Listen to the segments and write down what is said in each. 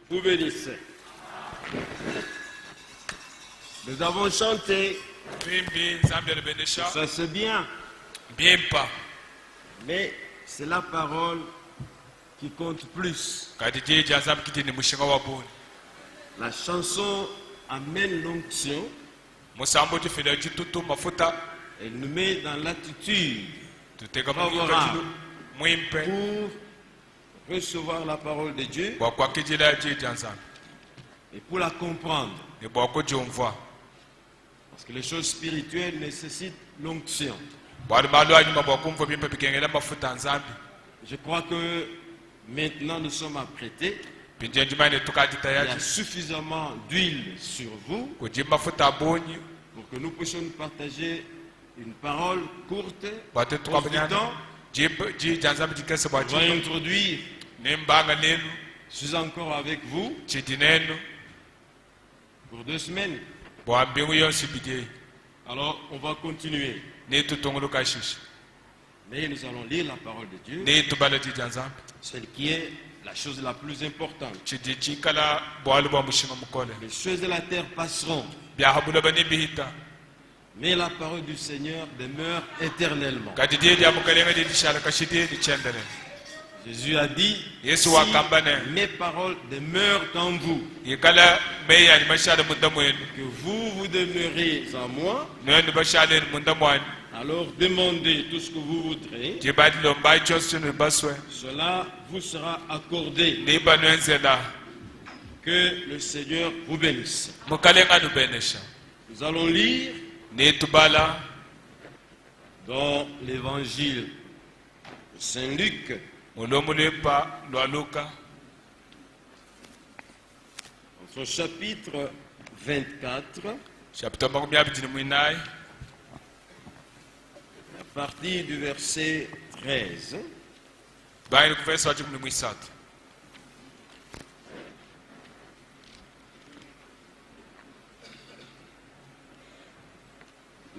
vous bénisse. Nous avons chanté, ça c'est bien, mais c'est la parole qui compte plus. La chanson amène l'onction, elle nous met dans l'attitude favorable pour recevoir la parole de Dieu et pour la comprendre. Parce que les choses spirituelles nécessitent l'onction. Je crois que maintenant nous sommes apprêtés. Il y a suffisamment d'huile sur vous pour que nous puissions nous partager une parole courte. On va introduire. Je suis encore avec vous pour 2 semaines. Alors on va continuer. Mais nous allons lire la parole de Dieu, celle qui est la chose la plus importante. Les choses de la terre passeront, mais la parole du Seigneur demeure éternellement. Jésus a dit, si mes paroles demeurent en vous, que vous demeurez en moi, alors demandez tout ce que vous voudrez, cela vous sera accordé. Que le Seigneur vous bénisse. Nous allons lire dans l'évangile de Saint Luc, son chapitre 24, à partir du verset 13.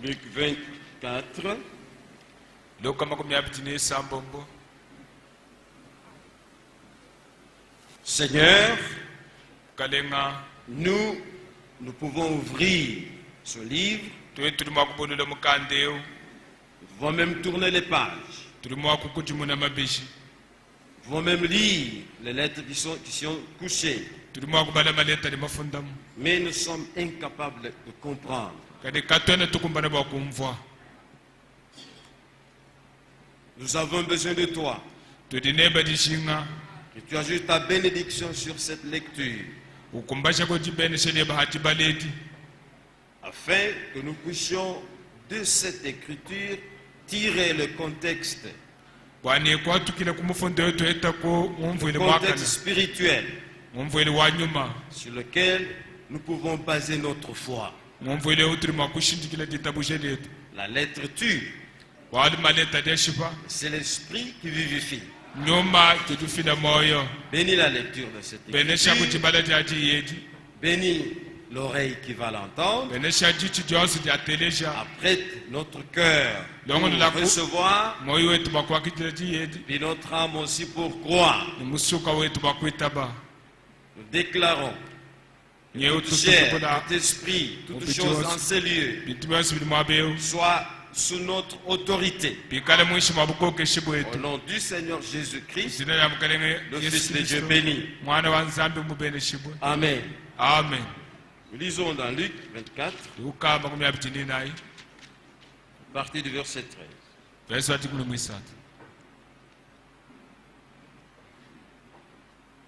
Luc 24. Seigneur, nous pouvons ouvrir ce livre. Nous pouvons même tourner les pages. Nous pouvons même lire les lettres qui sont couchées. Mais nous sommes incapables de comprendre. Nous avons besoin de toi. Que tu ajoutes ta bénédiction sur cette lecture, afin que nous puissions de cette écriture tirer le contexte spirituel sur lequel nous pouvons baser notre foi. La lettre tue, c'est l'esprit qui vivifie. Bénis la lecture de cette écriture. Bénis l'oreille qui va l'entendre. Apprête notre cœur pour recevoir, et notre âme aussi pour croire. Nous déclarons que toute chair, tout esprit, toutes choses en ces lieux soient sous notre autorité. Au nom du Seigneur Jésus-Christ, le Fils de Dieu béni. Amen. Amen. Nous lisons dans Luc 24, à partir du verset 13.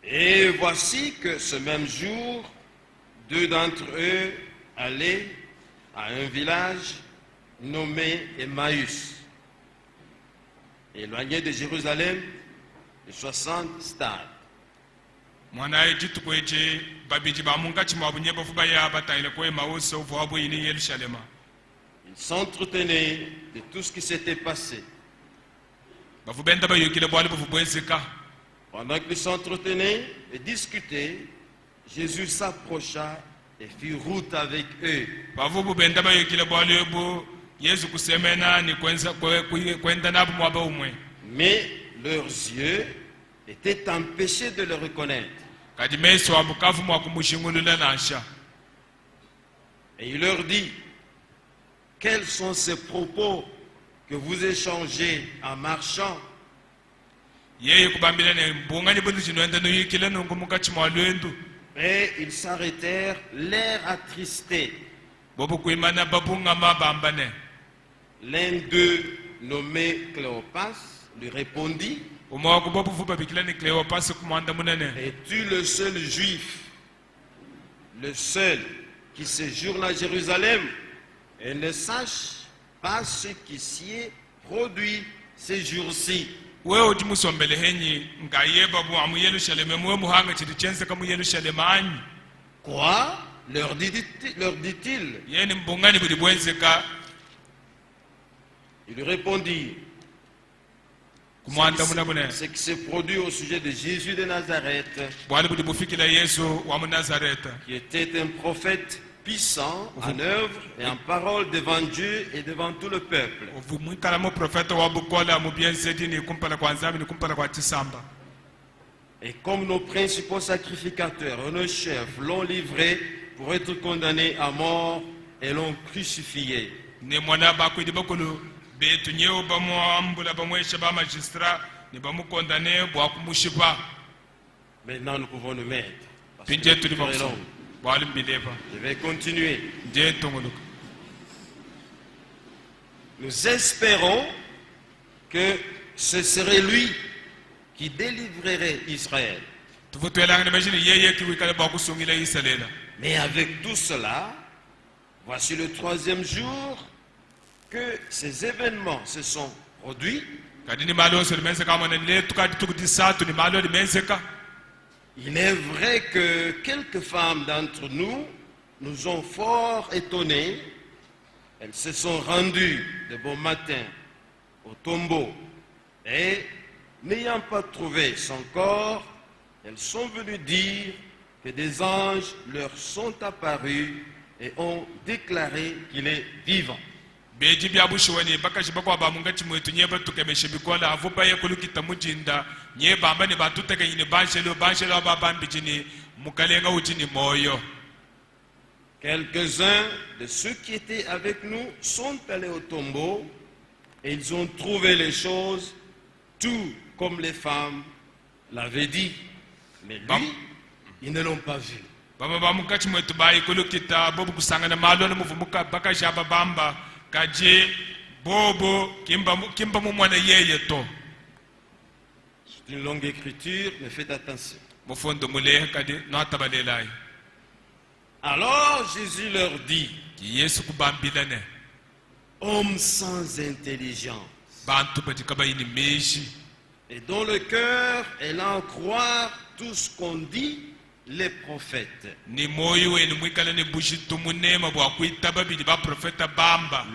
Et voici que ce même jour, 2 d'entre eux allaient à un village nommé Emmaüs, éloigné de Jérusalem de 60 stades. Ils s'entretenaient de tout ce qui s'était passé. Pendant qu'ils s'entretenaient et discutaient, Jésus s'approcha et fit route avec eux. Mais leurs yeux étaient empêchés de le reconnaître. Et il leur dit, quels sont ces propos que vous échangez en marchant? Et ils s'arrêtèrent, l'air attristé. L'un d'eux, nommé Cléopas, lui répondit, es-tu le seul juif, le seul qui séjourne à Jérusalem et ne sache pas ce qui s'y est produit ces jours-ci? Quoi? Leur dit-il. Il lui répondit, ce qui s'est produit au sujet de Jésus de Nazareth, qui était un prophète puissant en œuvre et en parole devant Dieu et devant tout le peuple. Et comme nos principaux sacrificateurs et nos chefs l'ont livré pour être condamné à mort et l'ont crucifié. Maintenant nous pouvons nous mettre. Je vais continuer. Nous espérons que ce serait lui qui délivrerait Israël. Mais avec tout cela, voici le troisième jour que ces événements se sont produits. Il est vrai que quelques femmes d'entre nous nous ont fort étonnés. Elles se sont rendues de bon matin au tombeau et, n'ayant pas trouvé son corps, elles sont venues dire que des anges leur sont apparus et ont déclaré qu'il est vivant. Quelques-uns de ceux qui étaient avec nous sont allés au tombeau et ils ont trouvé les choses tout comme les femmes l'avaient dit. Mais lui, ils ne l'ont pas vu. C'est une longue écriture, mais faites attention. Alors Jésus leur dit, hommes sans intelligence, et dont le cœur est là en croire tout ce qu'on dit les prophètes.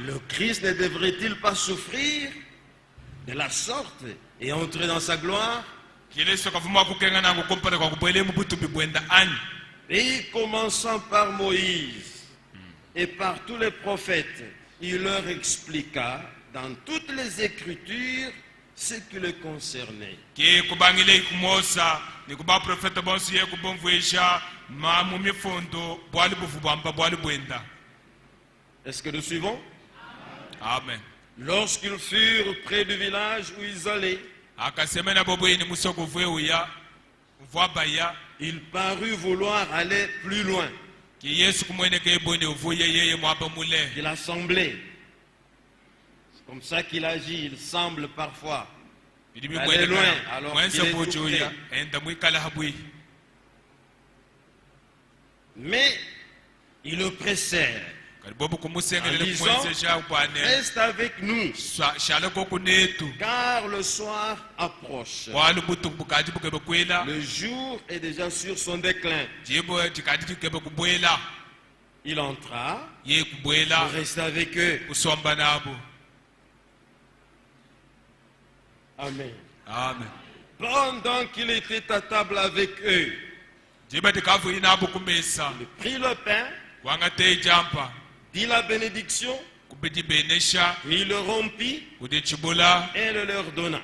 Le Christ ne devrait-il pas souffrir de la sorte et entrer dans sa gloire? Et commençant par Moïse et par tous les prophètes, il leur expliqua dans toutes les Écritures ce qui le concernait. Est-ce que nous suivons? Amen. Lorsqu'ils furent près du village où ils allaient, il parut vouloir aller plus loin. Il a semblé. C'est comme ça qu'il agit, il semble parfois aller loin alors qu'il est tout près. Mais ils le pressèrent en disant, reste avec nous, car le soir approche. Le jour est déjà sur son déclin. Il entra, il resta avec eux. Amen. Amen. Pendant qu'il était à table avec eux, il prit le pain, dit la bénédiction, il le rompit et le leur donna.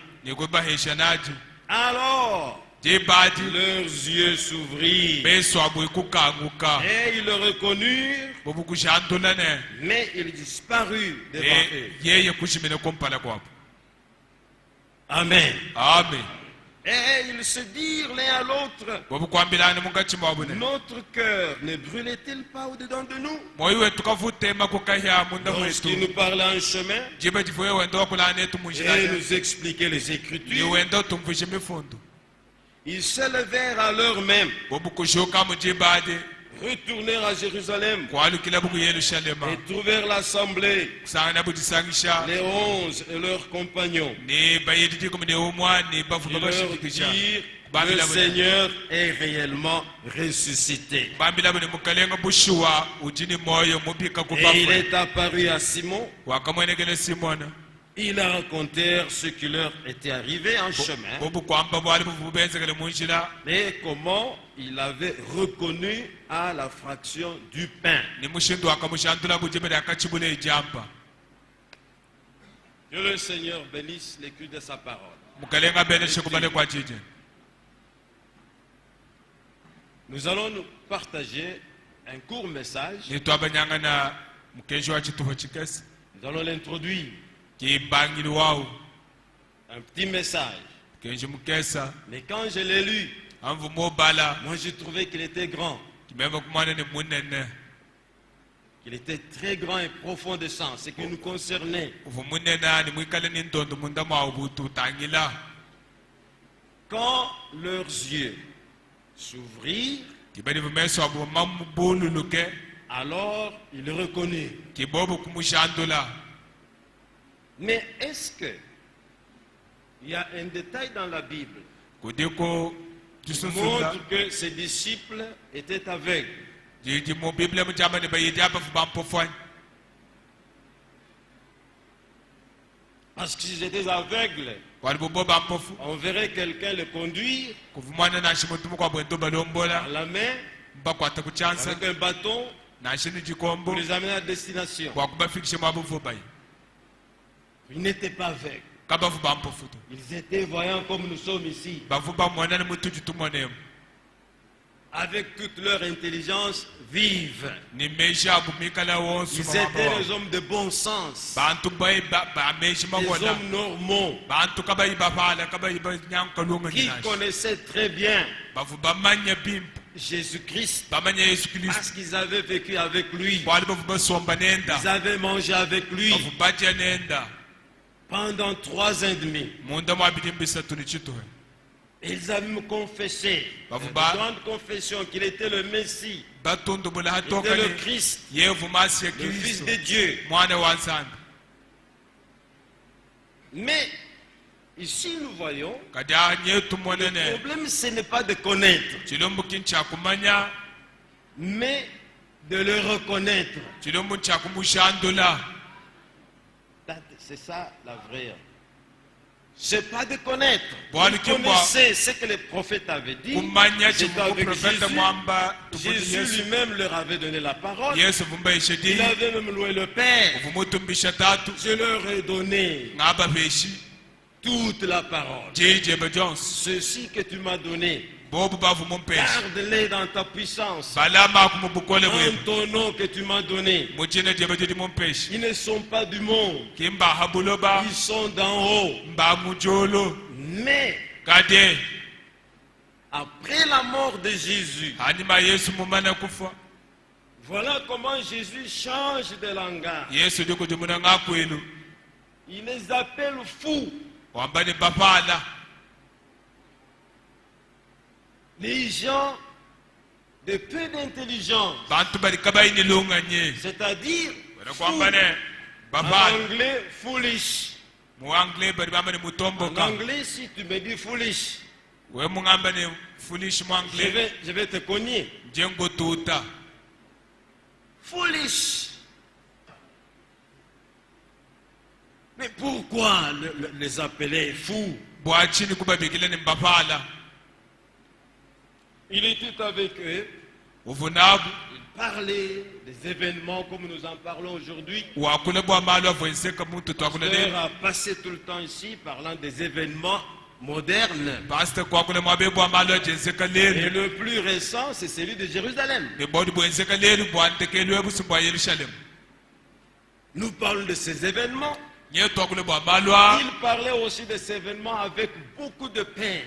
Alors leurs yeux s'ouvrirent et ils le reconnurent, mais il disparut devant eux. Amen. Amen. Et ils se dirent l'un à l'autre, notre cœur ne brûlait-il pas au-dedans de nous lorsqu'il nous parlait en chemin et nous expliquait les Écritures? Ils se levèrent à l'heure même, retournèrent à Jérusalem et trouvèrent l'assemblée, les 11 et leurs compagnons. Ils leur dirent, le Seigneur est réellement ressuscité. Et il est apparu à Simon. Ils leur racontèrent ce qui leur était arrivé en chemin et comment il avait reconnu à la fraction du pain. Que le Seigneur bénisse l'écoute de sa parole. Nous allons nous partager un court message. Nous allons l'introduire. Un petit message. Mais quand je l'ai lu, moi j'ai trouvé qu'il était grand. Qu'il était très grand et profond de sens, ce qui nous concernait. Quand leurs yeux s'ouvrirent, alors ils reconnurent. Mais est-ce que il y a un détail dans la Bible qui montre que ces disciples étaient aveugles? Parce que s'ils étaient aveugles, on verrait quelqu'un le conduire à la main avec un bâton pour les amener à destination. Ils n'étaient pas aveugles. Ils étaient voyants comme nous sommes ici. Avec toute leur intelligence vive. Ils étaient les hommes de bon sens. Les hommes normaux. Qui connaissaient très bien Jésus-Christ. Parce qu'ils avaient vécu avec lui. Ils avaient mangé avec lui. Pendant 3 ans et demi. Ils avaient me confessé, une grande confession, qu'il était le Messie, qu'il était le Christ, le Fils de Dieu. Mais ici nous voyons, le problème ce n'est pas de connaître, mais de le reconnaître. C'est ça la vraie. C'est pas de connaître. Vous connaissez ce que les prophètes avaient dit. C'était avec Jésus. Jésus lui-même leur avait donné la parole. Il avait même loué le Père. Je leur ai donné toute la parole. Ceci que tu m'as donné, garde-les dans ta puissance. En ton nom que tu m'as donné. Ils ne sont pas du monde. Ils sont d'en haut. Mais après la mort de Jésus, voilà comment Jésus change de langage. Il les appelle fous. Les gens de peu d'intelligence, c'est-à-dire fou. En anglais, foolish. En anglais, si tu me dis foolish, je vais te cogner. Foolish. Mais pourquoi les appeler fous? Il était avec eux. Il parlait des événements comme nous en parlons aujourd'hui. Le pasteur a passé tout le temps ici parlant des événements moderne. Et le plus récent, c'est celui de Jérusalem. Nous parlons de ces événements. Il parlait aussi de ces événements avec beaucoup de peine.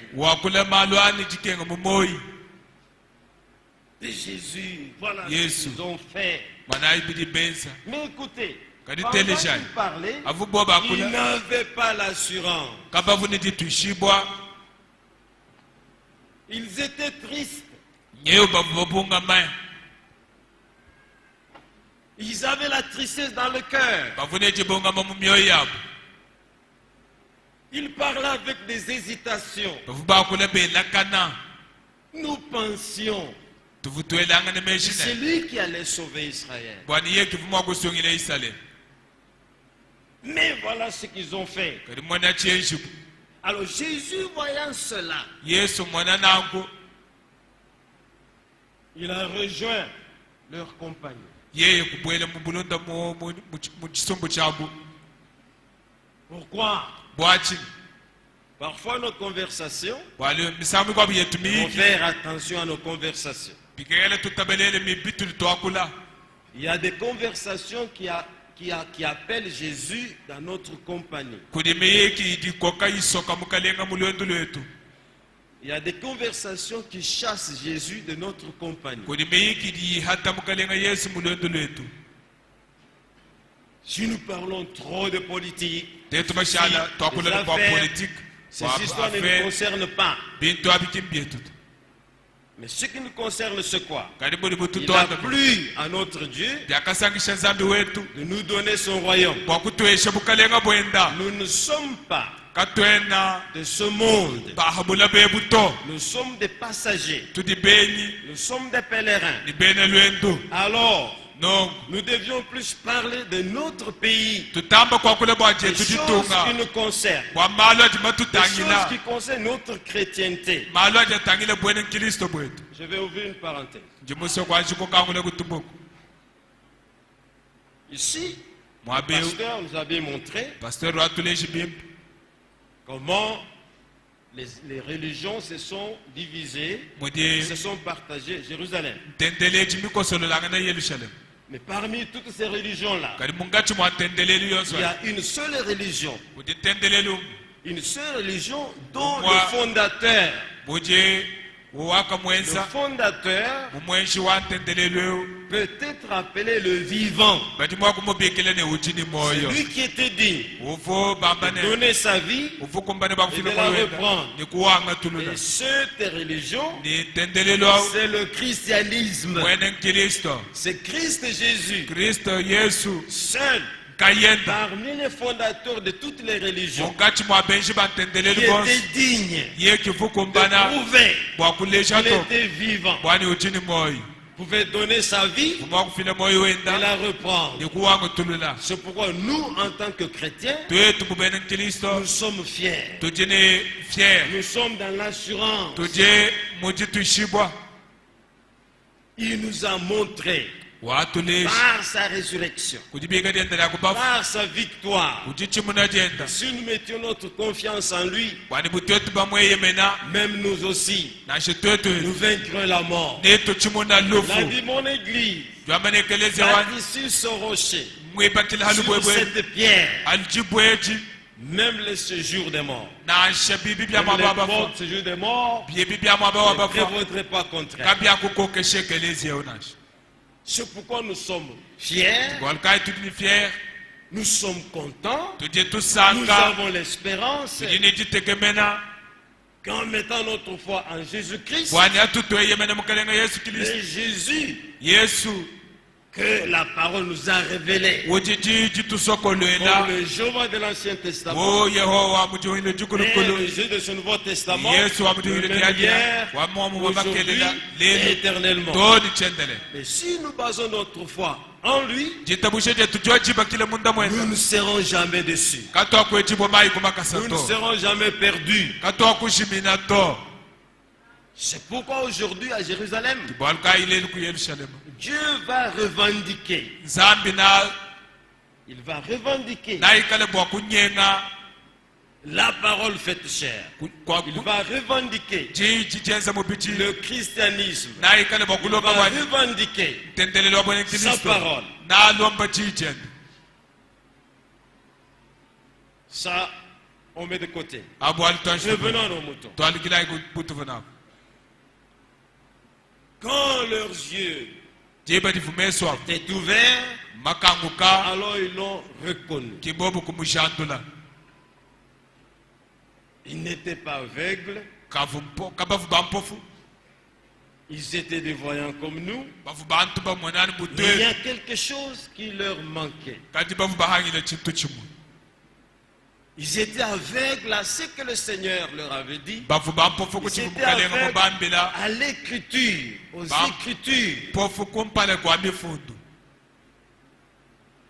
De Jésus, voilà ce qu'ils ont fait. Mais écoutez, pendant qu'il parlait, il n'avait pas l'assurance. Ils étaient tristes. Ils avaient la tristesse dans le cœur. Ils parlaient avec des hésitations. Nous pensions que c'est lui qui allait sauver Israël. Mais voilà ce qu'ils ont fait. Alors Jésus, voyant cela, il a rejoint leur compagnie. Pourquoi? Parfois nos conversations, il faut faire attention à nos conversations. Il y a des conversations qui appellent Jésus dans notre compagnie. Il y a des conversations qui chassent Jésus de notre compagnie. Si nous parlons trop de politique, ces histoires ne nous concernent pas. Mais ce qui nous concerne, c'est quoi? Il a plu à notre Dieu de nous donner son royaume. Nous ne sommes pas de ce monde. Nous sommes des passagers. Nous sommes des pèlerins. Alors, nous devions plus parler de notre pays, des choses qui nous concernent, des choses qui concernent notre chrétienté. Je vais ouvrir une parenthèse. Ici, le pasteur nous avait montré comment les religions se sont divisées, se sont partagées. Jérusalem. Mais parmi toutes ces religions-là, il y a une seule religion. Une seule religion dont le fondateur peut être appelé le vivant. Celui qui était digne de donner sa vie et de la reprendre. Et cette religion, c'est le christianisme. C'est Christ Jésus. Seul. Parmi les fondateurs de toutes les religions, il était digne de prouver qu'il était vivant. Il pouvait donner sa vie et la reprendre. C'est pourquoi nous, en tant que chrétiens, nous sommes fiers. Nous sommes dans l'assurance. Il nous a montré par sa résurrection, par sa victoire, si nous mettions notre confiance en lui, même nous aussi, nous vaincrons la mort. Il a dit, mon église, bâtie sur ce rocher, sur cette pierre, même le séjour des morts. Le séjour des morts ne prévaudrait pas contre elle. C'est pourquoi nous sommes fiers, nous sommes contents, nous avons l'espérance qu'en mettant notre foi en Jésus-Christ, Jésus que la parole nous a révélé, comme le Jéhovah de l'Ancien Testament et le Dieu de ce Nouveau Testament, le même hier, aujourd'hui et éternellement. Mais si nous basons notre foi en lui, nous ne serons jamais déçus. Nous ne serons jamais perdus. C'est pourquoi aujourd'hui à Jérusalem, Dieu va revendiquer. Il va revendiquer la parole faite chair. Il va revendiquer le christianisme. Il va revendiquer sa parole. Ça, on met de côté. Revenons à nos moutons. Quand leurs yeux étaient ouverts, alors ils l'ont reconnu. Ils n'étaient pas aveugles. Ils étaient des voyants comme nous. Mais il y a quelque chose qui leur manquait. Ils étaient aveugles à ce que le Seigneur leur avait dit. Ils étaient aveugles à l'écriture, aux écritures.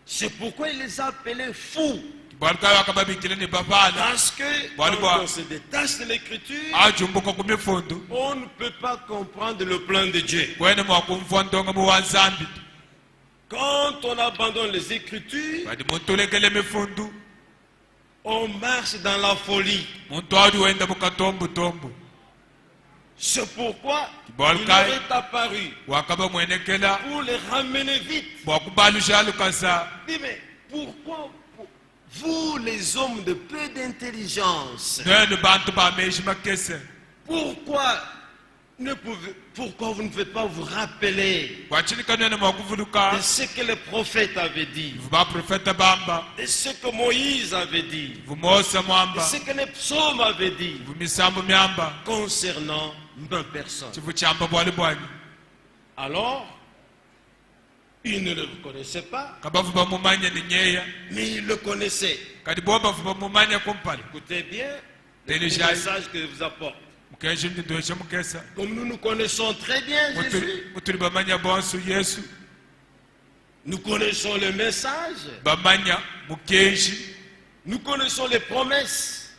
C'est pourquoi il les a appelés fous. Parce que quand on se détache de l'écriture, on ne peut pas comprendre le plan de Dieu. Quand on abandonne les écritures, on marche dans la folie. C'est pourquoi il leur est apparu pour les ramener vite. Dis, mais pourquoi vous, les hommes de peu d'intelligence, pourquoi vous ne pouvez pas vous rappeler de ce que le prophète avait dit, de ce que Moïse avait dit, de ce que les psaumes avaient dit concernant ma personne? Alors, ils ne le reconnaissaient pas, mais ils le connaissaient. Écoutez bien le message que je vous apporte. Comme nous connaissons très bien Jésus, nous connaissons le message, nous connaissons les promesses,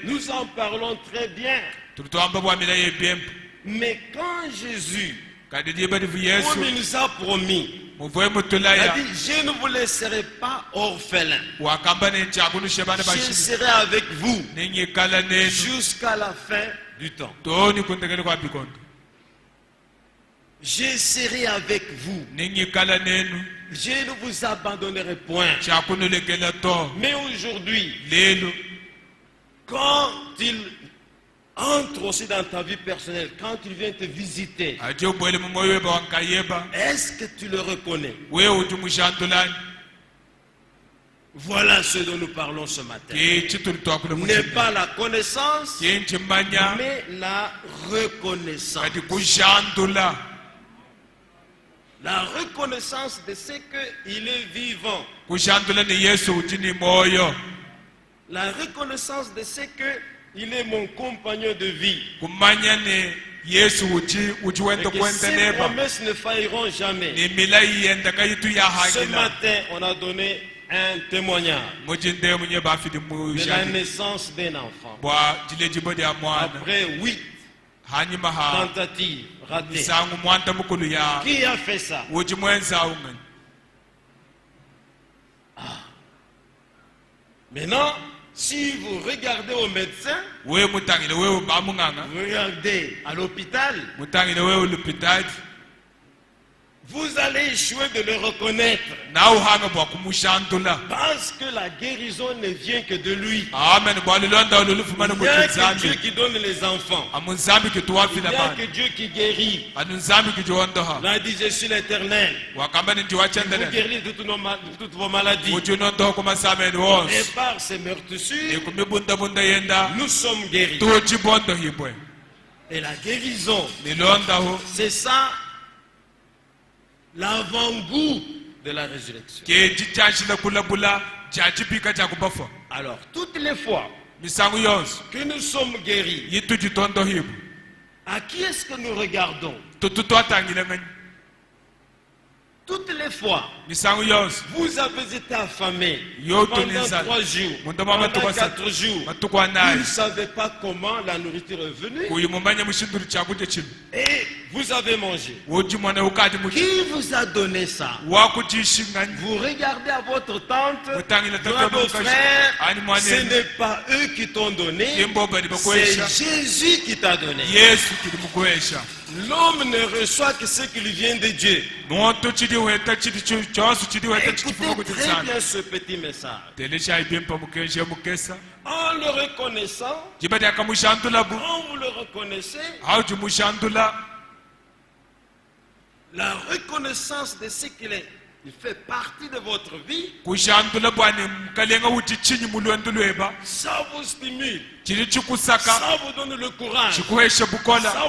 nous en parlons très bien. Mais quand Jésus, comme il nous a promis, il a dit, je ne vous laisserai pas orphelins. Je serai avec vous jusqu'à la fin du temps. Je serai avec vous. Je ne vous abandonnerai point. Mais aujourd'hui, quand il entre aussi dans ta vie personnelle, quand il vient te visiter, est-ce que tu le reconnais? Voilà ce dont nous parlons ce matin. N'est pas la connaissance, mais la reconnaissance. La reconnaissance de ce qu'il est vivant. La reconnaissance de ce qu'il est mon compagnon de vie. Et que ces promesses ne failleront jamais. Ce matin, on a donné un témoignage de la naissance d'un enfant. Après 8 tentatives ratées. Qui a fait ça? Maintenant, si vous regardez au médecin, vous regardez à l'hôpital, vous allez échouer de le reconnaître. Parce que la guérison ne vient que de lui. Il n'y a que Dieu qui donne les enfants. Il n'y a que Dieu qui guérit. Il a dit, je suis l'Éternel. Vous guérir de toutes vos maladies. Et par ces meurtrissures, nous sommes guéris. Et la guérison, c'est ça, l'avant-goût de la résurrection. Alors, toutes les fois que nous sommes guéris, à qui est-ce que nous regardons? Toutes les fois, vous avez été affamé pendant 3 jours, pendant 4 jours. Vous ne savez pas comment la nourriture est venue. Et vous avez mangé? Qui vous a donné ça? Vous regardez à votre tante, à vos frères, ce n'est pas eux qui t'ont donné, c'est Jésus qui t'a donné. L'homme ne reçoit que ce qui lui vient de Dieu. Écoutez très bien ce petit message. En le reconnaissant, quand vous le reconnaissez, la reconnaissance de ce qu'il est, il fait partie de votre vie, ça vous stimule, ça vous donne le courage, ça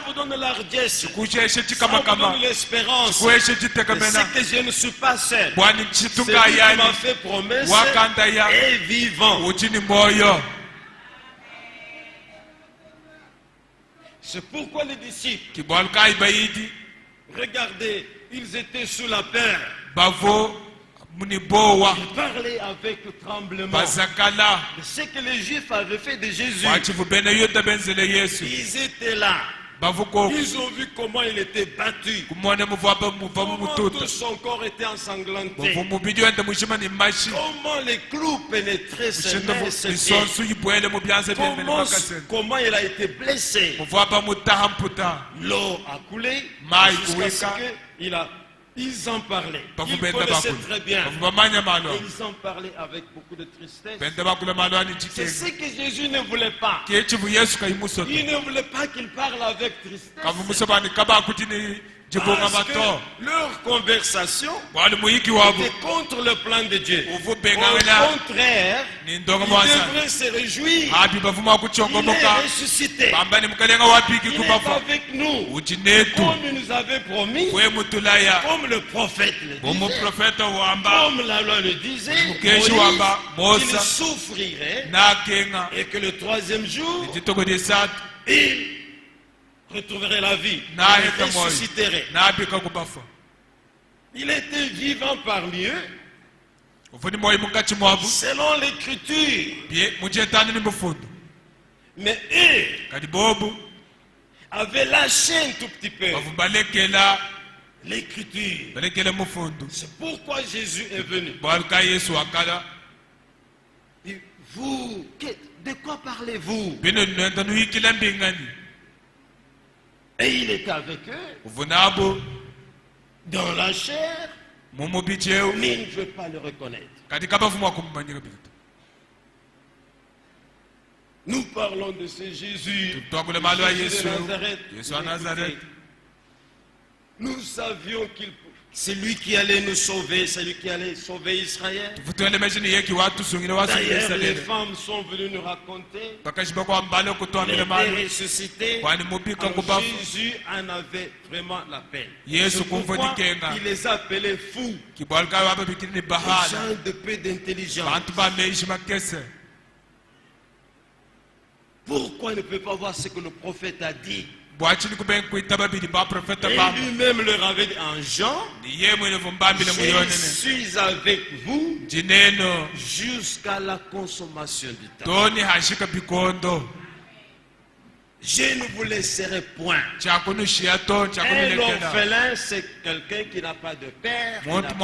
vous donne la largesse, ça vous donne l'espérance de ce que je ne suis pas seul. Celui qui m'a fait promesse est vivant. C'est pourquoi les disciples, regardez, ils étaient sous la peur. Ils parlaient avec tremblement de ce que les Juifs avaient fait de Jésus. Ils étaient là. Ils ont vu comment il était battu, comment tout son corps était ensanglanté, comment les clous pénétraient ses mains et ses pieds, comment il a été blessé. L'eau a coulé jusqu'à ce ils en parlaient. Ils connaissaient très bien. Et ils en parlaient avec beaucoup de tristesse. C'est ce que Jésus ne voulait pas. Il ne voulait pas qu'il parle avec tristesse. Parce que leur conversation était contre le plan de Dieu. Au contraire, ils devraient se réjouir. Il est ressuscité. Il est avec nous. Comme il nous avait promis, comme le prophète le disait, comme la loi le disait, qu'il souffrirait et que le troisième jour, il retrouverait la vie, il ressusciterait. Il était vivant parmi eux selon l'écriture. Mais eux avaient lâché un tout petit peu l'écriture. C'est pourquoi Jésus est venu. Et vous, de quoi parlez-vous? Et il était avec eux dans la chair, mais il ne veut pas le reconnaître. Nous parlons de ce Jésus de Nazareth. Nous savions qu'il c'est lui qui allait nous sauver, c'est lui qui allait sauver Israël. D'ailleurs, les femmes sont venues nous raconter qu'il était ressuscité. Jésus en avait vraiment la peine. C'est pourquoi il les appelait fous, des gens de peu d'intelligence. Pourquoi il ne peut pas voir ce que le prophète a dit? Et lui-même leur avait dit en Jean, je suis avec vous jusqu'à la consommation du temps. Je ne vous laisserai point. Un orphelin, c'est quelqu'un qui n'a pas de père, qui n'a pas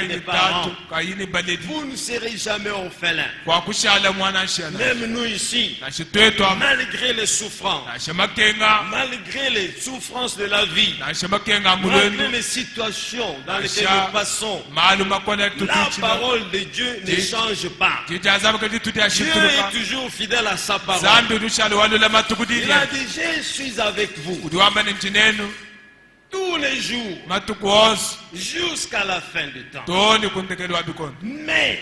de parents. Vous ne serez jamais orphelin. Même nous ici, malgré les souffrances, malgré les souffrances de la vie, malgré les situations dans lesquelles nous passons, la parole de Dieu ne change pas. Dieu est toujours fidèle à sa parole. Il a dit, je suis avec vous tous les jours jusqu'à la fin du temps. Mais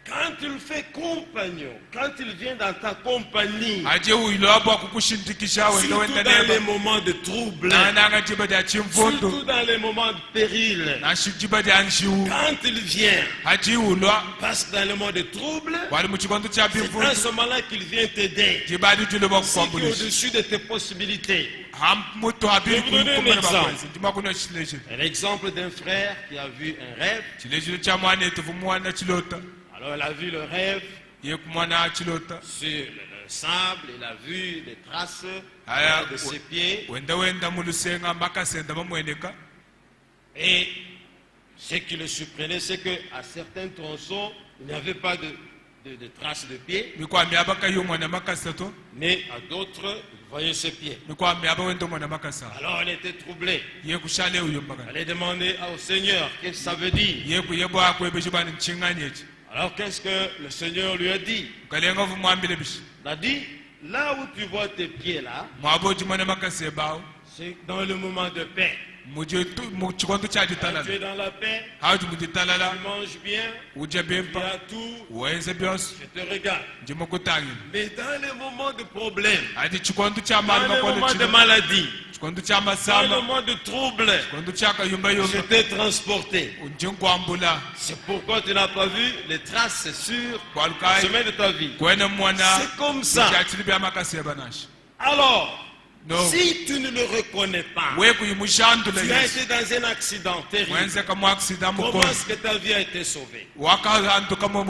quand il fait compagnon, quand il vient dans ta compagnie, surtout dans les moments de trouble, surtout dans les moments de péril, quand il vient, parce que dans les moments de trouble, c'est à ce moment-là qu'il vient t'aider. C'est au-dessus de tes possibilités. Je vais vous donner un exemple. L'exemple d'un frère qui a vu un rêve. Alors il a vu le rêve sur le sable, il a vu des traces de ses pieds. Et ce qui le surprenait, c'est qu'à certains tronçons, il n'y avait pas de traces de pieds. Mais à d'autres, vous voyez ses pieds. Alors elle était troublée. Elle allait demander au Seigneur qu'est-ce que ça veut dire. Alors qu'est-ce que le Seigneur lui a dit? Il a dit, là où tu vois tes pieds là, c'est dans le moment de paix. Tu es dans la paix, tu manges bien, tu as tout, je te regarde. Mais dans les moments de problème, dans les moments de maladie, dans les moments de trouble, je t'ai transporté. C'est pourquoi tu n'as pas vu les traces sur le chemin de ta vie. C'est comme ça. Alors, si tu ne le reconnais pas, tu as été dans un accident terrible. Comment est-ce que ta vie a été sauvée?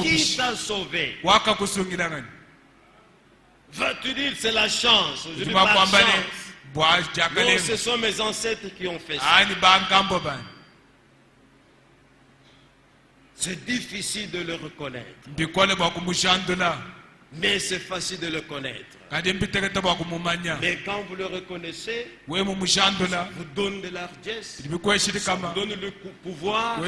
Qui t'a sauvé? Vas-tu dire c'est la chance? Je dis pas la chance. Non, ce sont mes ancêtres qui ont fait ça. C'est difficile de le reconnaître. Mais c'est facile de le connaître. Mais quand vous le reconnaissez, vous donne de largesse, ça vous donne le pouvoir,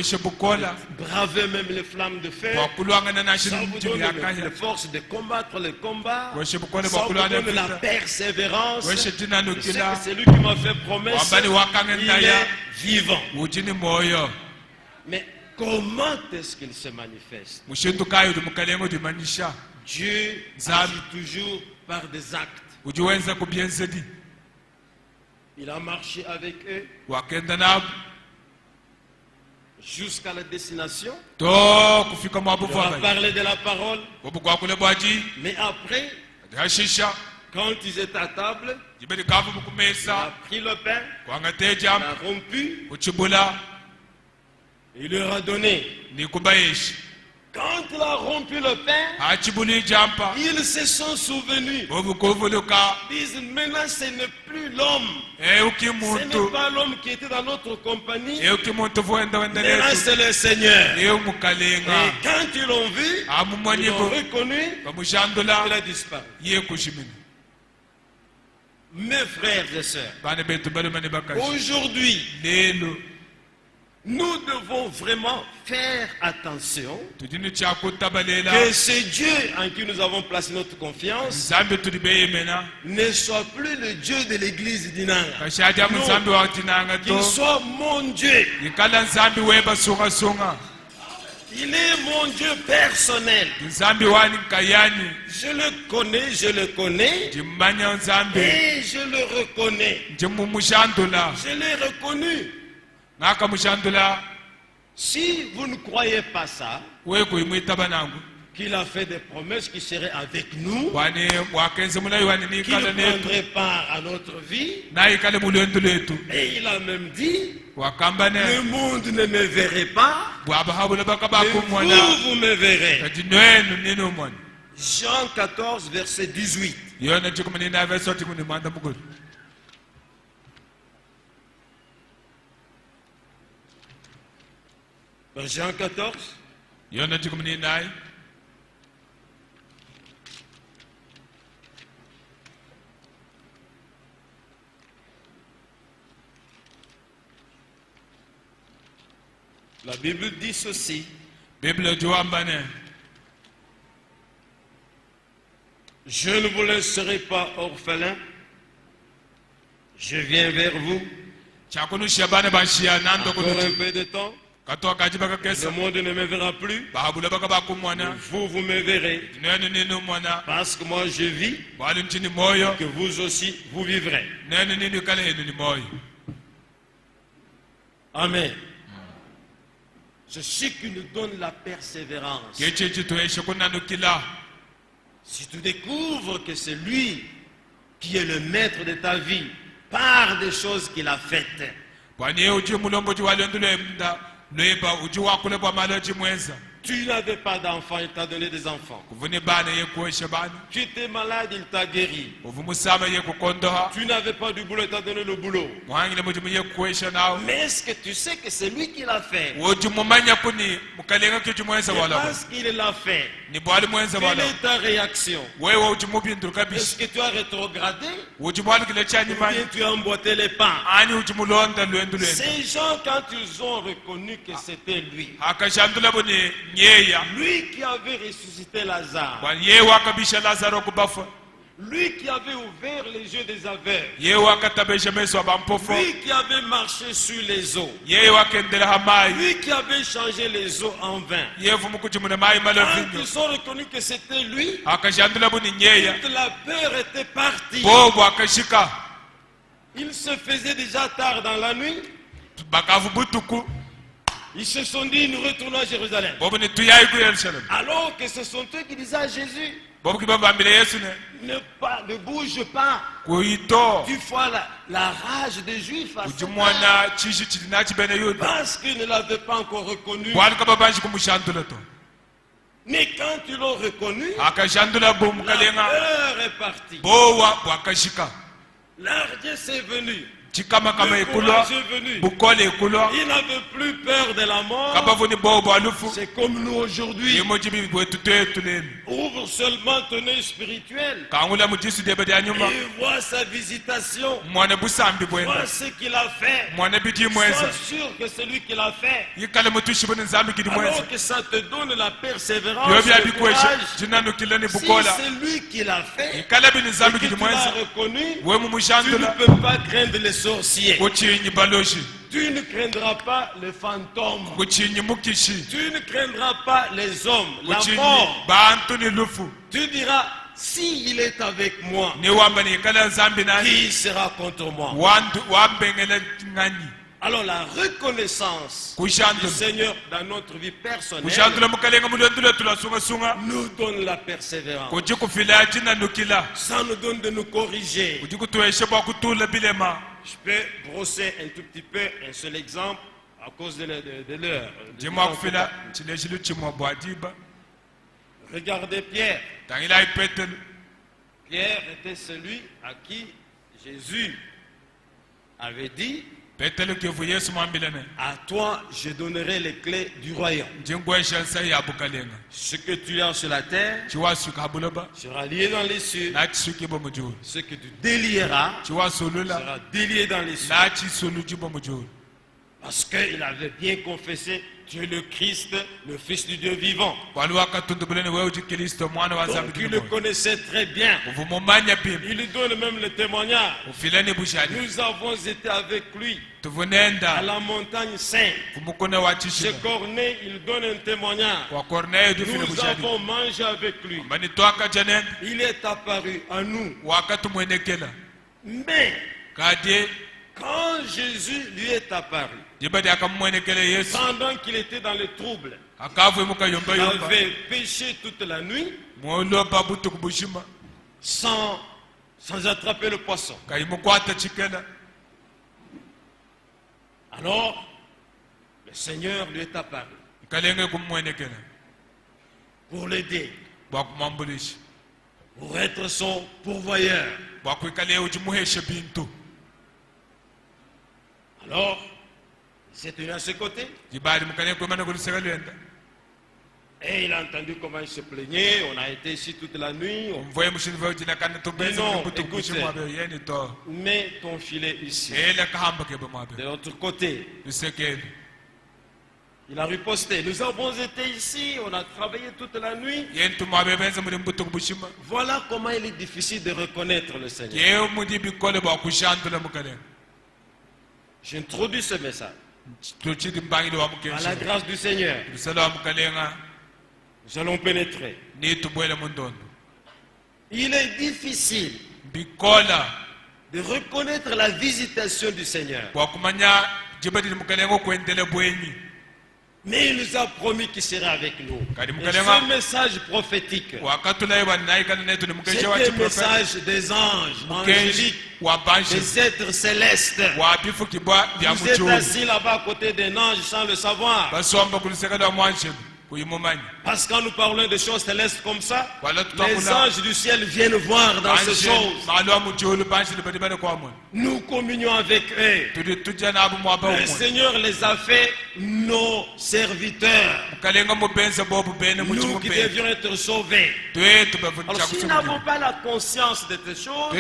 braver même les flammes de fer, ça vous donne la force de combattre les combats, ça vous donne la persévérance. Je sais que c'est lui qui m'a fait promesse, il est vivant. Mais comment est-ce qu'il se manifeste? Dieu agit toujours par des actes. Il a marché avec eux jusqu'à la destination. Il a parlé de la parole. Mais après, quand ils étaient à table, il a pris le pain, il a rompu, il leur a donné. Quand il a rompu le pain, ils se sont souvenus. Ils disent, maintenant ce n'est plus l'homme. Ce n'est pas l'homme qui était dans notre compagnie. Maintenant c'est le Seigneur. Et quand ils l'ont vu, ils l'ont reconnu, il a disparu. Mes frères et sœurs, aujourd'hui, nous devons vraiment faire attention que ce Dieu en qui nous avons placé notre confiance ne soit plus le Dieu de l'église d'Inanga. Non, qu'il soit mon Dieu. Il est mon Dieu personnel. Je le connais et je le reconnais. Je l'ai reconnu. Si vous ne croyez pas ça, qu'il a fait des promesses qui seraient avec nous, qu'il prendrait part à notre vie, et il a même dit, le monde ne me verrait pas, mais vous me verrez. Jean 14, verset 18. Dans Jean 14, la Bible dit ceci. Je ne vous laisserai pas orphelin. Je viens vers vous. Encore un peu de temps. Le monde ne me verra plus. Vous me verrez. Parce que moi je vis, que vous aussi vous vivrez. Amen. C'est ce qui nous donne la persévérance. Si tu découvres que c'est lui qui est le maître de ta vie par des choses qu'il a faites, Tu n'avais pas d'enfant, il t'a donné des enfants. Tu étais malade, il t'a guéri. Tu n'avais pas de boulot, il t'a donné le boulot. Mais est-ce que tu sais que c'est lui qui l'a fait? Parce qu'il l'a fait. Quelle est ta réaction? Est-ce que tu as rétrogradé? Ou bien tu as emboîté les pas? Ces gens, quand ils ont reconnu que c'était lui, lui qui avait ressuscité Lazare, lui qui avait ouvert les yeux des aveugles, lui qui avait marché sur les eaux, lui qui avait changé les eaux en vin, quand ils ont reconnu que c'était lui, toute la peur était partie. Il se faisait déjà tard dans la nuit. Ils se sont dit, nous retournons à Jérusalem. Alors que ce sont eux qui disaient à Jésus, ne bouge pas. Tu vois la rage des Juifs à ce moment, parce qu'ils ne l'avaient pas encore reconnu. Mais quand ils l'ont reconnu, la peur est partie. L'argent est venu. Le courage est venu. Il n'avait plus peur de la mort. C'est comme nous aujourd'hui. Ouvre seulement ton œil spirituel et vois sa visitation. Vois ce qu'il a fait. Sois sûr que c'est lui qui l'a fait. Alors que ça te donne la persévérance, le courage. Si c'est lui qui l'a fait et que tu l'as reconnu, tu ne peux pas craindre les sorciers. Tu ne craindras pas les fantômes. Tu ne craindras pas les hommes, la mort. Tu diras, si il est avec moi, qui sera contre moi? Alors la reconnaissance du Seigneur dans notre vie personnelle nous donne la persévérance. Ça nous donne de nous corriger. Je peux brosser un tout petit peu un seul exemple à cause de l'heure. Regardez Pierre. Pierre était celui à qui Jésus avait dit, à toi je donnerai les clés du royaume. Ce que tu as sur la terre sera lié dans les cieux. Ce que tu délieras sera délié dans les cieux. Parce qu'il avait bien confessé, tu es le Christ, le Fils du Dieu vivant. Donc il le connaissait très bien. Il lui donne même le témoignage. Nous avons été avec lui à la montagne sainte. Chez Corneille, il donne un témoignage. Nous avons mangé avec lui. Il est apparu à nous. Mais quand Jésus lui est apparu, pendant qu'il était dans le trouble, il avait péché toute la nuit sans attraper le poisson. Alors, le Seigneur lui est apparu pour l'aider, pour être son pourvoyeur. Alors, il s'est tenu à ses côtés. Et il a entendu comment il se plaignait. On a été ici toute la nuit. Mais non, écoute, mets ton filet ici, de l'autre côté. Il a riposté. Nous avons été ici, on a travaillé toute la nuit. Voilà comment il est difficile de reconnaître le Seigneur. J'introduis ce message. À la grâce du Seigneur, nous allons pénétrer. Il est difficile de reconnaître la visitation du Seigneur. Mais il nous a promis qu'il sera avec nous. Et ce message prophétique, c'est un message des anges angéliques, des êtres célestes. Vous êtes assis là-bas à côté d'un ange sans le savoir. Parce que quand nous parlons de choses célestes comme ça, les anges du ciel viennent voir dans ces choses. Nous communions avec eux. Le Seigneur les a fait nos serviteurs. Nous qui devions être sauvés. Alors si nous n'avons pas la conscience de ces choses,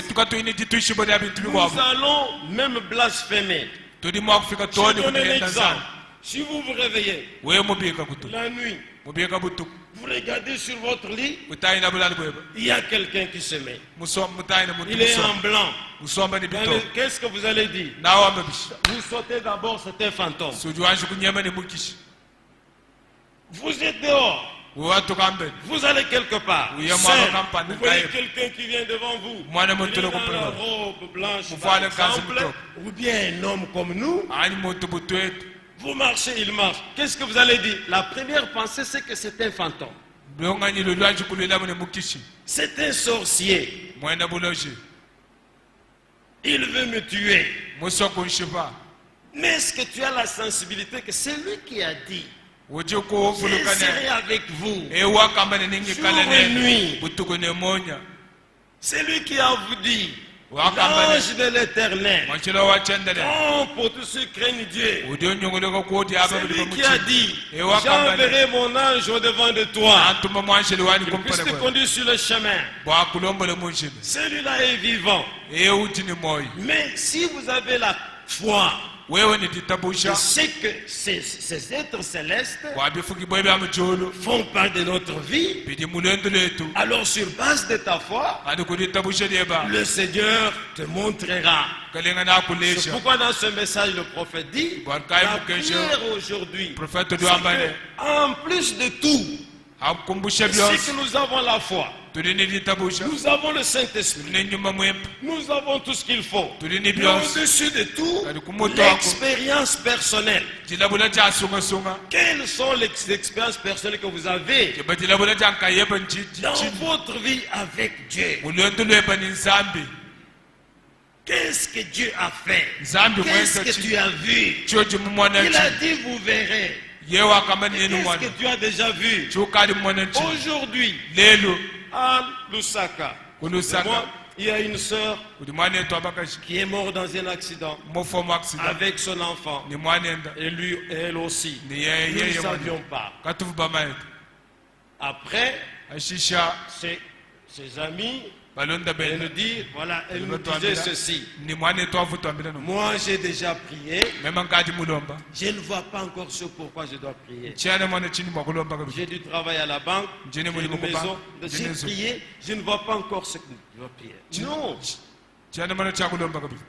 nous allons même blasphémer. Je donne un exemple. Si vous vous réveillez la nuit, vous regardez sur votre lit, il y a quelqu'un qui se met. Il est en blanc. Qu'est-ce que vous allez dire? Vous sautez d'abord, c'est un fantôme. Vous êtes dehors. Vous allez quelque part. Seul. Vous voyez quelqu'un qui vient devant vous. Il est dans la robe blanche, par exemple, ou bien un homme comme nous. Vous marchez, il marche. Qu'est-ce que vous allez dire? La première pensée, c'est que c'est un fantôme. C'est un sorcier. Il veut me tuer. Mais est-ce que tu as la sensibilité que c'est lui qui a dit? Je serai avec vous jour et nuit. C'est lui qui a vous dit. L'ange de l'Éternel, pour tous ceux qui craignent Dieu, c'est lui qui a dit, j'enverrai mon ange au-devant de toi, qu'il puisse te conduire sur le chemin. Celui-là est vivant. Mais si vous avez la foi, je sais que ces êtres célestes font part de notre vie. Alors sur base de ta foi, le Seigneur te montrera. C'est pourquoi dans ce message le prophète dit, la prière aujourd'hui, en plus de tout, c'est que nous avons la foi. Nous avons le Saint-Esprit. Nous avons tout ce qu'il faut. Mais au-dessus de tout, l'expérience personnelle. Quelles sont les expériences personnelles que vous avez dans votre vie avec Dieu? Qu'est-ce que Dieu a fait? Qu'est-ce que tu as vu? Il a dit, vous verrez. Qu'est-ce que tu as déjà vu? Aujourd'hui, à Lusaka, il y a une sœur qui est morte dans un accident avec son enfant. Et lui, elle aussi. Nous ne savions pas. Après, ses amis, elle nous dit, voilà, elle nous disait ceci. Moi, j'ai déjà prié. Je ne vois pas encore ce pourquoi je dois prier. J'ai du travail à la banque, j'ai une maison. J'ai prié, je ne vois pas encore ce que je dois prier. Non.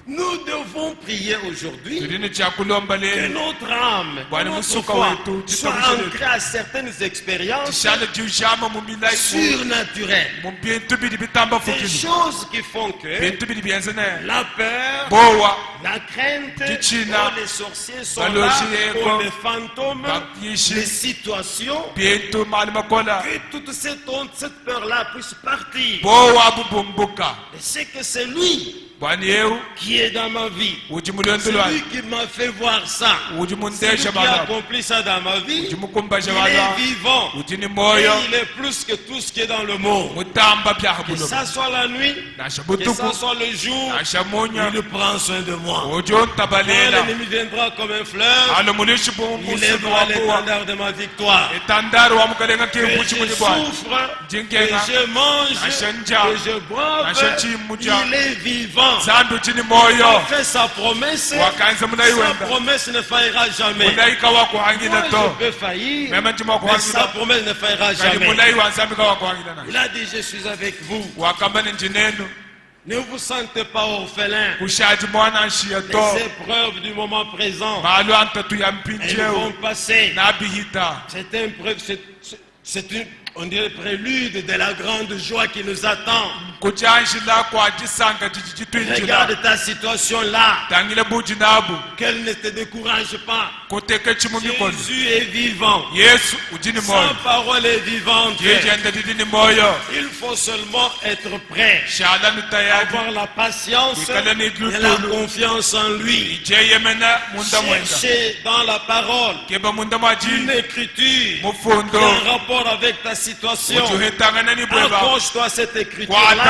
Nous devons prier aujourd'hui que notre âme, notre foi soit ancrée à certaines expériences surnaturelles. Des choses qui font que la peur, la crainte, les sorciers sont là, les fantômes, les situations, que toute cette honte, cette peur-là puisse partir. Et c'est que c'est lui qui est dans ma vie. C'est lui qui m'a fait voir ça. C'est lui qui a accompli ça dans ma vie. Il est vivant. Et il est plus que tout ce qui est dans le monde. Que ça soit la nuit, que ça soit le jour, il prend soin de moi. Quand l'ennemi viendra comme un fleuve, il élèvera l'étendard de ma victoire. Que je souffre, que je mange, que je boive, il est vivant. Il a fait sa promesse. Sa promesse ne faillira jamais. Moi, je peux faillir, mais sa promesse ne faillira jamais. Il a dit, je suis avec vous. Ne vous sentez pas orphelin. Les épreuves du moment présent, elles vont passer. On dirait prélude de la grande joie qui nous attend. Regarde ta situation là. Qu'elle ne te décourage pas. Jésus est vivant. Sa parole est vivante. Il faut seulement être prêt. Avoir la patience et la confiance en lui. Chercher dans la parole une écriture qui a un rapport avec ta situation. Accroche-toi à cette écriture-là.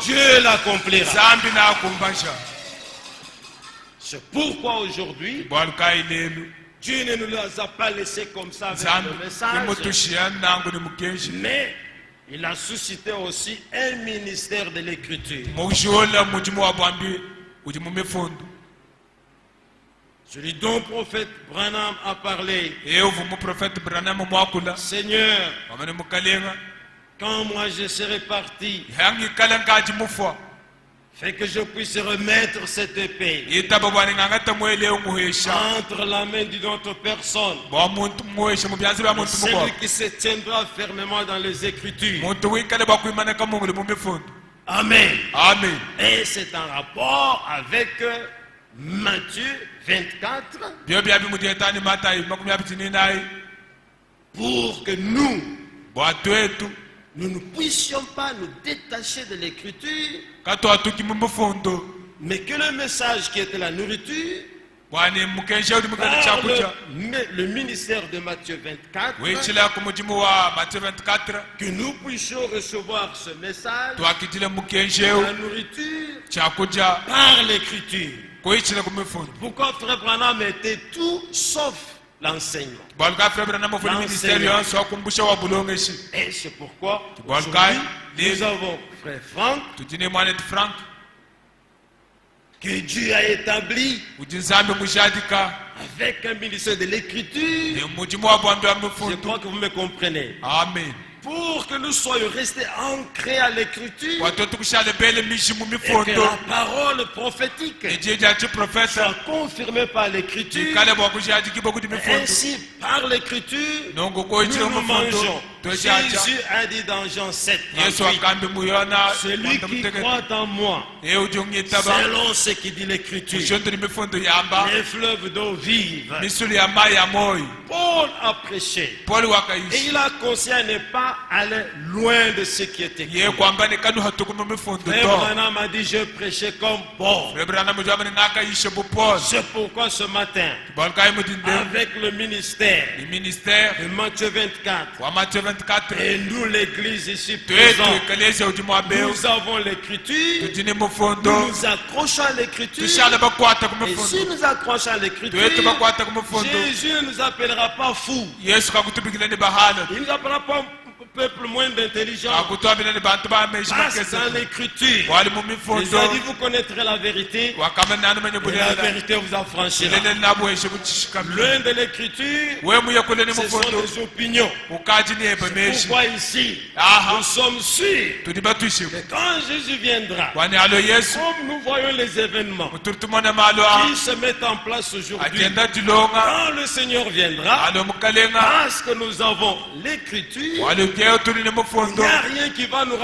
Dieu l'accomplira. C'est pourquoi aujourd'hui, Dieu ne nous a pas laissés comme ça avec le message, mais il a suscité aussi un ministère de l'écriture. Celui dont le prophète Branham a parlé. Seigneur, quand moi je serai parti, fait que je puisse remettre cette épée entre la main d'une autre personne, celui qui se tiendra fermement dans les Écritures. Amen. Amen. Et c'est en rapport avec Matthieu 24, pour que nous ne puissions pas nous détacher de l'écriture, mais que le message qui était la nourriture, par le ministère de Matthieu 24, que nous puissions recevoir ce message, la nourriture, par l'écriture. Pourquoi Frère Branham était tout sauf l'enseignement? Et c'est pourquoi nous avons Frère Franck, que Dieu a établi avec un ministère de l'écriture. Je crois que vous me comprenez. Amen. Pour que nous soyons restés ancrés à l'écriture et que la parole prophétique soit confirmée par l'écriture. Ainsi, par l'écriture, nous mangeons. Jésus a dit dans Jean 7, celui qui croit en moi, selon ce qui dit l'écriture, les fleuves d'eau vive. Paul a prêché et il a conseillé à ne pas aller loin de ce qui était écrit. Frère Branham a dit, je prêchais comme Paul. C'est pourquoi ce matin, avec le ministère de Matthieu 24, et nous l'église ici présente, nous avons l'écriture, nous nous accrochons à l'écriture, et si nous accrochons à l'écriture, Jésus ne nous appellera pas fous. Il ne nous appellera pas peuple moins d'intelligence. Parce dans l'écriture, il a dit, vous connaîtrez la vérité, et la vérité vous affranchira. Loin de l'écriture, ce sont des opinions. Pourquoi ici, nous sommes sûrs que quand Jésus viendra, comme nous voyons les événements qui se mettent en place aujourd'hui, quand le Seigneur viendra, parce que nous avons l'écriture, il n'y a rien qui va nous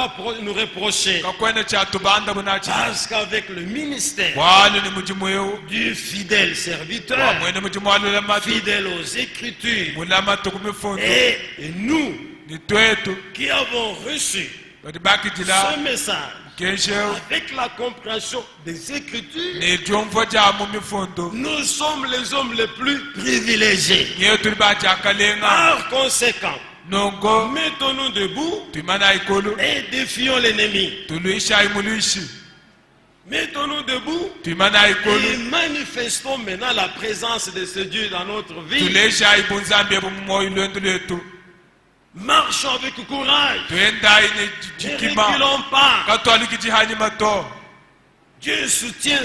reprocher. Parce qu'avec le ministère du fidèle serviteur, fidèle aux Écritures, et nous qui avons reçu ce message, avec la compréhension des Écritures, nous sommes les hommes les plus privilégiés. Par conséquent, mettons-nous debout et défions l'ennemi. Mettons-nous debout et manifestons maintenant la présence de ce Dieu dans notre vie. Marchons avec courage. Ne reculons pas. Dieu soutient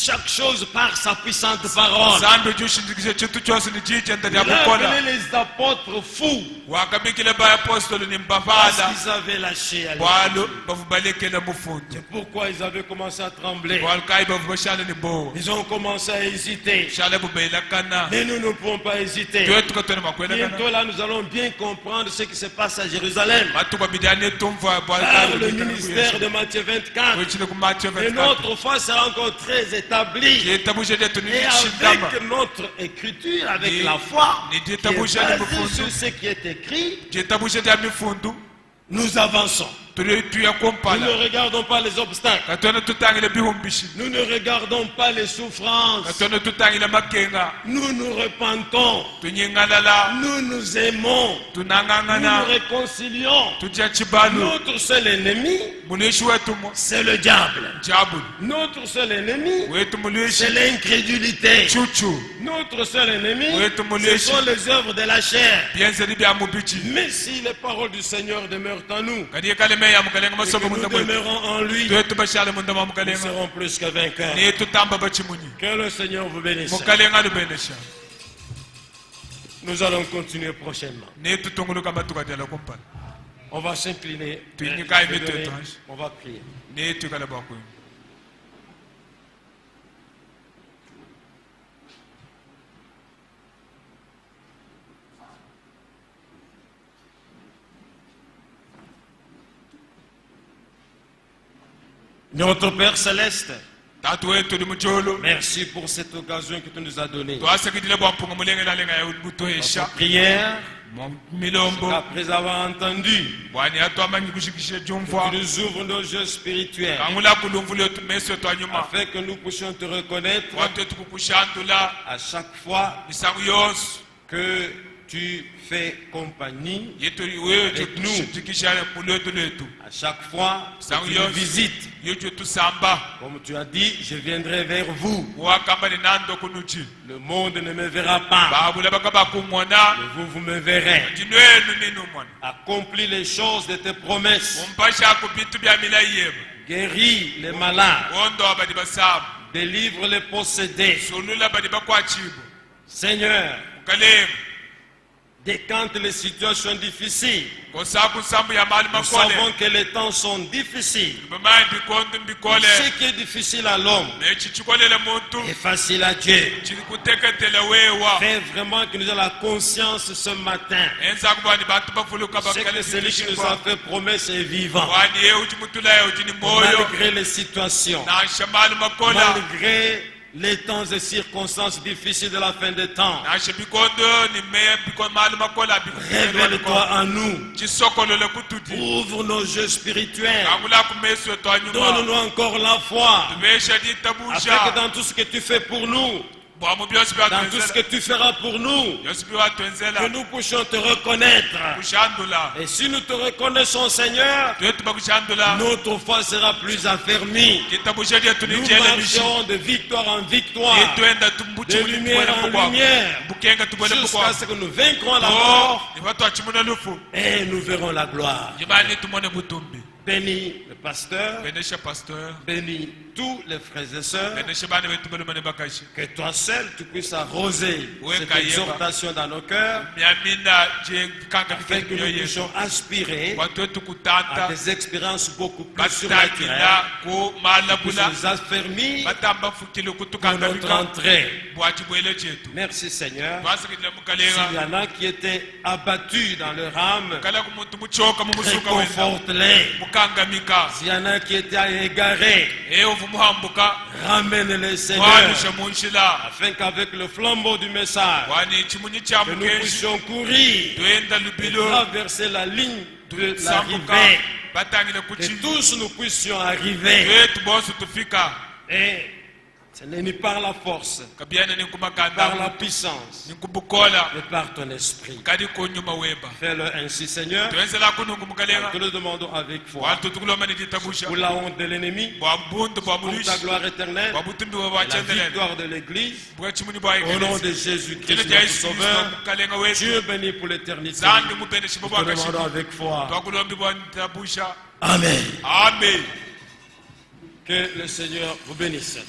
chaque chose par sa puissante parole. Il a appelé les apôtres fous parce qu'ils avaient lâché à c'est pourquoi ils avaient commencé à trembler. Ils ont commencé à hésiter. Mais nous ne pouvons pas hésiter. Bientôt là, nous allons bien comprendre ce qui se passe à Jérusalem. Par le ministère de Matthieu 24. Et notre foi sera encore très établie. Et avec notre écriture, avec la foi, qui est basée sur ce qui est écrit, nous avançons. Nous ne regardons pas les obstacles. Nous ne regardons pas les souffrances. Nous nous repentons. Nous nous aimons. Nous nous réconcilions. Notre seul ennemi, c'est le diable. Notre seul ennemi, c'est l'incrédulité. Notre seul ennemi, ce sont les œuvres de la chair. Mais si les paroles du Seigneur demeurent en nous, et que nous demeurons en lui, nous serons plus que vainqueurs. Que le Seigneur vous bénisse. Nous allons continuer prochainement. On va s'incliner. On va prier. Notre Père Céleste, merci pour cette occasion que tu nous as donnée. Notre prière, après avoir entendu, que tu nous ouvres nos yeux spirituels, afin que nous puissions te reconnaître à chaque fois que tu fais compagnie avec nous. À chaque fois que tu nous visites, comme tu as dit, je viendrai vers vous. Le monde ne me verra pas, mais vous me verrez. Accomplis les choses de tes promesses. Guéris les malades. Délivre les possédés. Seigneur, décante les situations difficiles. Nous savons que les temps sont difficiles. Ce qui est difficile à l'homme est facile à Dieu. Fais vraiment que nous ayons la conscience ce matin. C'est que celui qui nous a fait promesse est vivant. Malgré les situations, malgré les temps et circonstances difficiles de la fin des temps, révèle-toi en nous. Ouvre nos yeux spirituels. Donne-nous encore la foi, afin que dans tout ce que tu fais pour nous, dans tout ce que tu feras pour nous, que nous puissions te reconnaître. Et si nous te reconnaissons, Seigneur, notre foi sera plus affermie. Nous marcherons de victoire en victoire, de lumière en lumière, jusqu'à ce que nous vaincrons la mort et nous verrons la gloire. Bénis le pasteur, bénis tous les frères et sœurs, que toi seul tu puisses arroser cette exhortation dans nos cœurs, afin que nous puissions aspirer à des expériences beaucoup plus surnaturelles, qui puissent nous affermir pour notre entrée. Merci Seigneur. S'il y en a qui étaient abattus dans leur âme, réconforte-les. S'il y en a qui étaient égarés, ramène-les Seigneur, afin qu'avec le flambeau du message, que nous puissions courir et traverser la ligne de l'arrivée, que tous nous puissions arriver. Et ce n'est ni par la force, par la puissance, mais par ton esprit. Fais-le ainsi, Seigneur. Nous te le demandons avec foi. Pour la honte de l'ennemi, pour ta gloire éternelle, la victoire de l'Église, au nom de Jésus-Christ, notre Sauveur, Dieu béni pour l'éternité. Nous te le demandons avec foi. Amen. Amen. Que le Seigneur vous bénisse.